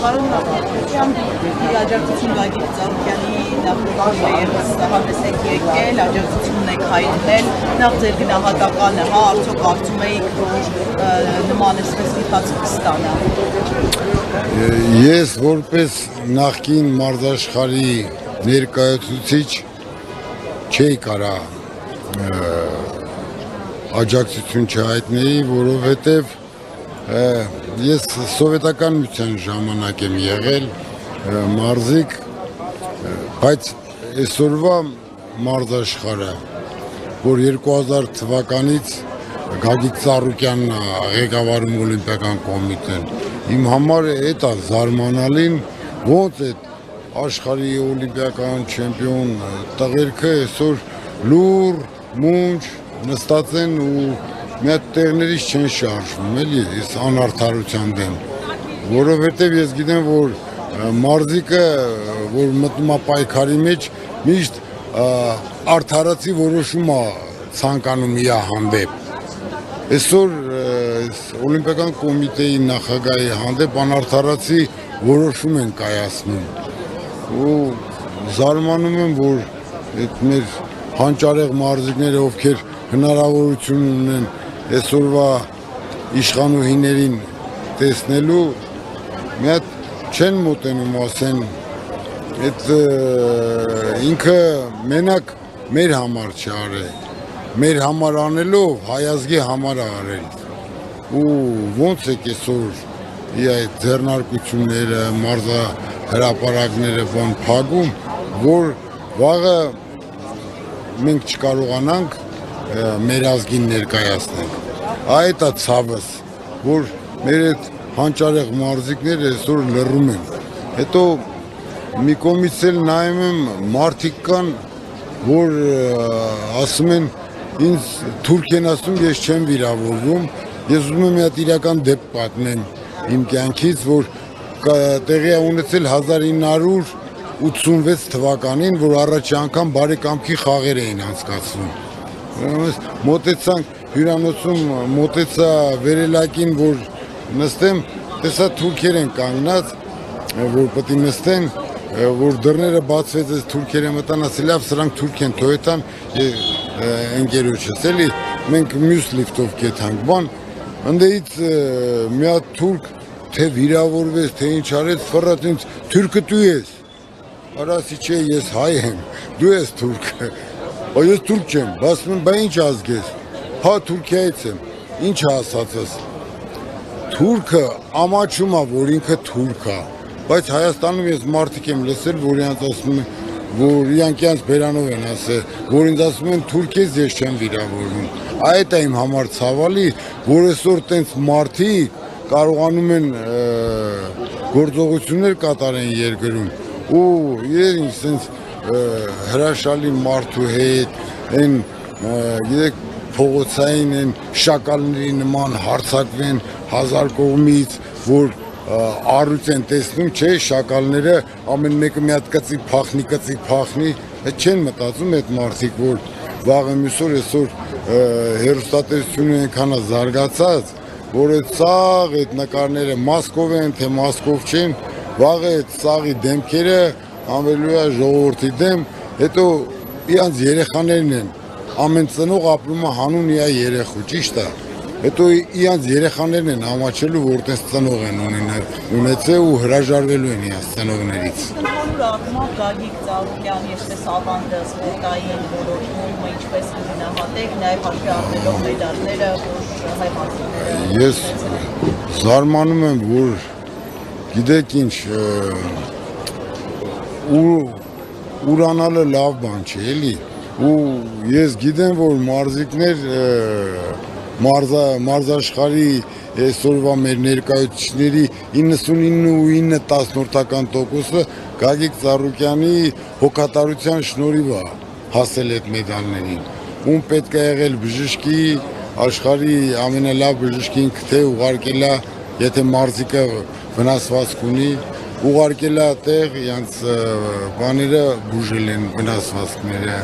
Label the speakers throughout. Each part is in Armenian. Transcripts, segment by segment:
Speaker 1: Պարոն նախագահության աջակցություն Գագիկ Ծառուկյանի նախագահը ևս հավես եք եկել, աջակցությունն եք հայտնել, նախ ձեր գնահատականը, արդյոք կարծում եք, որ նման էսպես ընթացք կստանա։
Speaker 2: Ես որպես նախկին մարզաշխարհի ներկայացուցիչ չէի կարա աջակցություն չհայտնեի, որովհետև ես սովետական միության ժամանակ եմ եղել մարզիկ, բայց այսօրվա մարզաշխարհը, որ 2000 թվականից Գագիկ Ծառուկյանն է ղեկավարում օլիմպիական կոմիտեն, իմ համար էդ է զարմանալին, ոնց այդ աշխարհի օլիմպիական չեմպիոն տղերքը այսօր լուր, մունջ նստած են ու մի հատ տեղներից չեն շարժվում, էլի, այս անարդարության դեմ, որովհետև ես գիտեմ, որ մարզիկը, որ մտնում է պայքարի մեջ, միշտ արդարացի որոշում է ցանկանում իր հանդեպ։ Այսօր օլիմպիական կոմիտեի նախագահի հանդեպ անարդարացի որոշում են կայացնում ու զարմանում եմ, որ այդ մեր հանճարեղ մարզիկները, ովքեր հնարավորություն ունեն այսօրվա իշխանուհիներին տեսնելու, մի հատ չեն մոտենում ասեն, այդ ինքը մենակ մեր համար չարել, մեր համար անելով հայազգի համար արել ու ոնց է այսօր այդ ձեռնարկությունները, մարզահրապարակները բան փակում, որ վաղը մենք չկարողանանք մեր ազգին ներկայացնել։ Այդ է ցավս, որ մեր այդ հանճարեղ մարզիկները այսօր լռում են։ Հետո մի կողմից էլ նայում եմ մարդիկ կան, որ ասում են ինձ թուրք են ասում, ես չեմ վիրավորվում, ես ուզում եմ մի հատ իրական դեպք պատմեմ իմ կյանքից, որ տեղի է ունեցել 1986 թվականին, որ առաջի անգամ բարեկամքի խաղեր էին անցկացվում։ Մոտեցանք հյուրանոցում, մոտեցա վերելակին, որ նստեմ, տեսա թուրքեր են կանգնած, որ պետք է նստեն, որ դռները բացվեց, այս թուրքերը մտան, ասի լավ, սրանք թուրք են, թողեցան ընկերոջս, էլի մենք մյուս լիֆտով կեթանք, բան, ընդեից մի հատ թուրք, թե վիրավորվեց, թե ինչ արեց, ֆռած ինձ, թուրքը դու ես, արասի չէ, ես հայ եմ, դու ես թուրքը, ես թուրք չեմ, ասում եմ, բա ինչ ազգ ես, հա Թուրքիայից եմ, ինչ ասացս, թուրքը ամաչում է, որ ինքը թուրք է, բայց Հայաստանում ես մարդիկ եմ լսել, որ իրանց ասում են, որ իրանք իրանց բերանով են ասել, որ ինձ ասում են թուրք ես, ես չեմ վիրավորվում, այդ է իմ համար ցավալի, որ այսօր տենց մարդիկ կարողանում են գործողություններ կատարեն երկրում ու իրեն սենց հրաշալի մարդու հետ, են գիտեք փողոցային են շակալների նման հարցակվեն 1000 կողմից, որ առույց են տեսնում, չէ, շակալները ամեն մեկը մի հատ կծիկ փախնի, չեն մտածում այդ մարդիկ, որ վաղը մյուսօր այսօր հեռուստատեսությունը այնքան է զարգացած, որ այդ սաղ այդ նկարները Մոսկով են, թե Մոսկով չեն, վաղը այդ սաղի դեմքերը անվելու է ժողովրդի դեմ, հետո իրանց երեխաներն են, ամեն ծնող ապրում է հանուն իր երեխու, ճիշտ է, հետո իրանց երեխաներն են ամաչելու, որ տես ծնող են ունեցել ու հրաժարվելու են իրանց ծնողներից։
Speaker 1: Ընդհանուր առմամբ Գագիկ Ծառուկյանի այսպես ավանդը սպորտային ոլորտում ինչպես կգնահատեք, նաև հաշվի առնելով մեդալները, որ հայ մարզիկները։
Speaker 2: Ես զարմանում եմ, որ գիտեք ինչ, ուրանալը լավ բան չէ, էլի, ու ես գիտեմ, որ մարզիկներ մարզաշխարհի այսօրվա մեր ներկայացուցիչների 99.9% Գագիկ Ծառուկյանի հոգատարության շնորհիվ է հասել այդ մեդալներին, ում պետք է եղել բժշկի, աշխարհի ամենալավ բժշկին թե ուղարկելա, եթե մարզիկը վնասվածք ունի, ուղարկելա տեղ, իրանց բաները բուժել են վնասվածքները,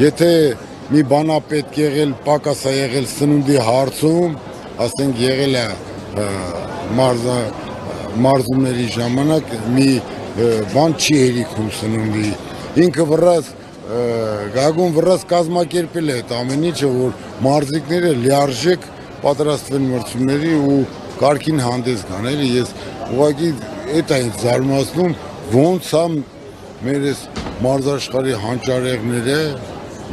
Speaker 2: եթե մի բանա պետք եղել, պակաս է եղել սնունդի հարցում, ասենք եղել է մարզումների ժամանակ մի բան չի հերիքում սնունդի։ Ինքը վրաս գագուն վրաս կազմակերպել է այդ ամեն ինչը, որ մարզիկները լիարժեք պատրաստվեն մրցումների ու կարգին հանդես գան, էլի ես ուղղակի այդ այն զարմացնում, ոնց է մեր այս մարզաշխարհի հանճարեղները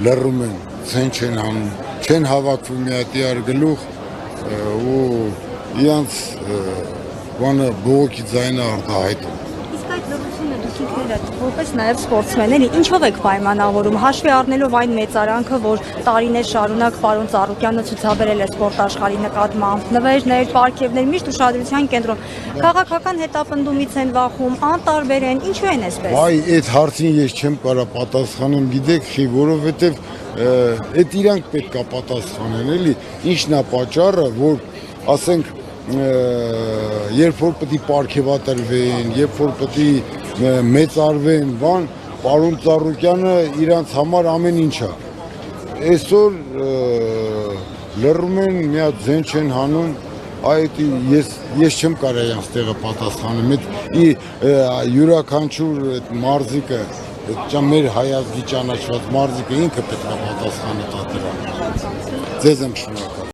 Speaker 2: լռում են, ցեն չեն անում, չեն հավաքվում մի հատ իրար գլուխ ու իրանց բանը բողոքի ձայնը արտահայտում։
Speaker 3: Իսկ այդ լռությունը դուք ինքներդ որպես նաև սպորտսմեններ ինչով եք պայմանավորում, հաշվի առնելով այն մեծարանքը, որ տարիներ շարունակ պարոն Ծառուկյանը ցուցաբերել է սպորտ աշխարհի նկատմամբ, նվերներ, պարգևներ, միշտ ուշադրության կենտրոն, քաղաքական հետապնդումից են վախում, անտարբեր են, ինչու են այսպես։
Speaker 2: Այ այդ հարցին ես չեմ կարող պատասխանել, գիտեք, խի, որովհետև այդ իրանք պետք է պատասխանեն, էլի, ինչն է պատճառը, որ ասենք երբ որ պետք է պարգևատրվեն, երբ որ պետք է մեծարվեն, բան, պարոն Ծառուկյանը իրանց համար ամեն ինչ է։ Այսօր լռում են, մի հատ ձեն չեն հանում, այդ ես չեմ կարող իրանց տեղը պատասխանել, այդ յուրաքանչյուր այդ մարզիկը, մեր հայազգի ճանաչված մարզիկը ինքը պետք է պատասխանը տա դրան։ Ձեզ եմ շնորհակալ։